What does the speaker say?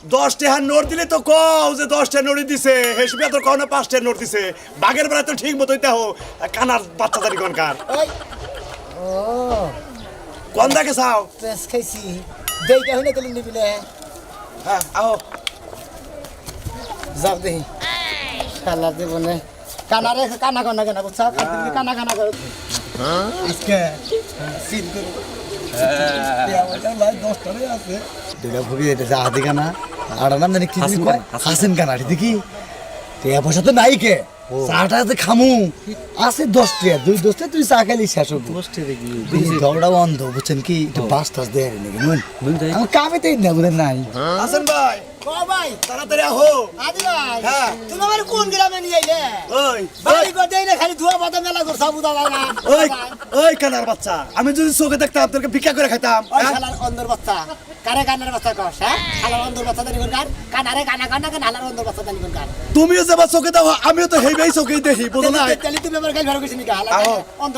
10 টাকার নোট দিলে তো কও যে 10 টাকা নোট দিছে হেসবে তো কও না 5 টাকার নোট দিছে বাগের বেলা তো ঠিক মতোই তাও কানার বাচ্চা দাঁড়ি কোনকার ওই ও কোন দাকে চাও পেস খাইছি দেইটা হইলে তেল নিবিলে হ্যাঁ আও যাও দেই শালা দেবনে কানারে কানা কানা কানা বুঝছা কানা কানা করে আজকে সিন করে দুটা ভুগি এটা যা হাতি কানা আর নাম জানি কি কয় হাসিন কানা দেখি টিয়া পয়সা তো নাই কে চাটা যে খামু আছে 10 টাকা 2 10 টাকা তুই চা খাইলি শেষ হবে 10 টাকা কি দৌড়া বন্ধ বুঝছেন কি একটু বাস টাস দেয় নাকি নুন আমার কামে তো না বুঝেন নাই হাসান ভাই ও ভাই তাড়াতাড়ি আহো আদি ভাই হ্যাঁ। তুমি আমার কোন গ্রামে নিয়ে আইলে ওই বাড়ি করে দেই না খালি ধোয়া পাতা মেলা করছ বুদা না ওই ওই কানার বাচ্চা আমি যদি চোখে দেখতাম তোকে ভিক্ষা করে খাইতাম ওই হ্যাঁ? শালার অন্দর বাচ্চা কারে কানের বাচ্চা কস হ্যাঁ শালার অন্দর বাচ্চা দানি কোন কার কানারে কানা কানা কান হালার অন্দর বাচ্চা দানি কোন কার তুমিও যাবা চোখে দাও আমিও তো হেই চোখেই দেখি বুঝো না তেলি তুমি আমার গাল ভালো কইছিস নি আহো। হালা